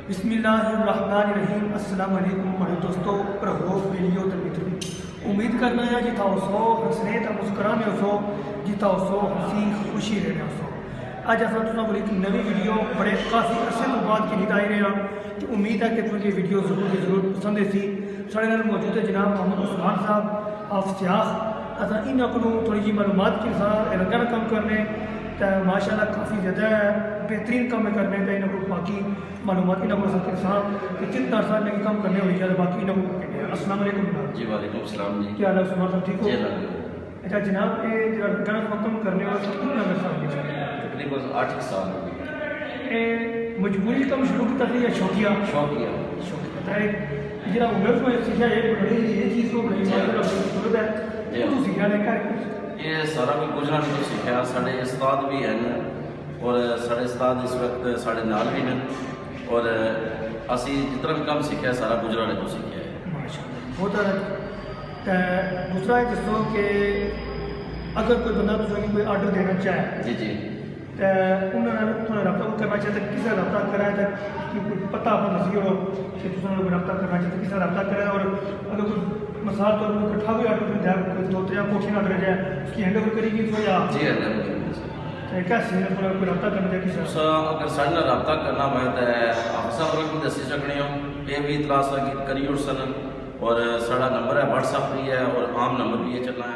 بسم اللہ الرحمن الرحیم. السلام علیکم میرے دوستو پرہو ویڈیو تے مترو امید کرنا ہے جتا سو ہسنے تے مسکرانے سو جتا سو ہنسی خوشی رہنے سو. اج اساں تساں کو ایک نئی ویڈیو بڑے کافی عرصے تو بعد کی آئی رہے ہیں کہ امید ہے کہ تساں یہ ویڈیو ضرور پسند ہے. سارے نال موجود ہے جناب محمد عثمان صاحب آف سیاخ. اساں انہاں کو تھوڑی جی معلومات کے ساتھ رنگا کم کرنے تو ماشاء اللہ کافی زیادہ بہترین کام کرنے تو انہوں کو باقی معلومات انہوں کو سکتے سان کہ کتنا عرصہ میں کام کرنے ہوئی ہے باقی انہوں کو کہتے ہیں. السلام علیکم جناب. جی وعلیکم السلام. جی کیا حال ہے عثمان صاحب, ٹھیک ہو؟ جی اچھا جناب یہ رنگا کم کرنے والا کتنا عرصہ ہو گیا؟ تقریباً 8 سال ہو گئے. مجبوری کم شروع کیا تھا یا شوقیہ؟ شوقیہ جناب عمر کو سیکھا یہ چیز کو بڑی ضرورت ہے تو سیکھا لے کر یہ سارا بھی گجرا نہیں سیکھا. سارے استاد بھی ہیں اور سارے استاد اس وقت سارے نال بھی ہیں اور اسی جتنا بھی کام سیکھا سارا گجرا نے تو سیکھا ہے. ماشاء اللہ بہت اچھا. دوسرا ہے جس طرح کہ اگر کوئی بندہ دوسرا کوئی آرڈر دینا چاہے جی جی تو انہوں نے تھوڑا رابطہ کرنا چاہتے کس طرح رابطہ کرا ہے کوئی پتہ آپ نسی ہو کہ کوئی رابطہ کرنا چاہتے کس طرح رابطہ کرے اور اگر کوئی مثال طور پر کٹھا بھی آرڈر دیا کوئی 2-3 کوٹھی آرڈر جائے اس کی ہینڈ اوور کری گی تو یا جی کیسے کوئی رابطہ کرنا چاہیے کس طرح اگر سارے رابطہ کرنا ہوا تو حافظہ ورک بھی دسی سکنے ہو. یہ بھی اطلاع کری اور سن اور سارا نمبر ہے واٹس ایپ بھی ہے اور عام نمبر بھی یہ چلنا ہے.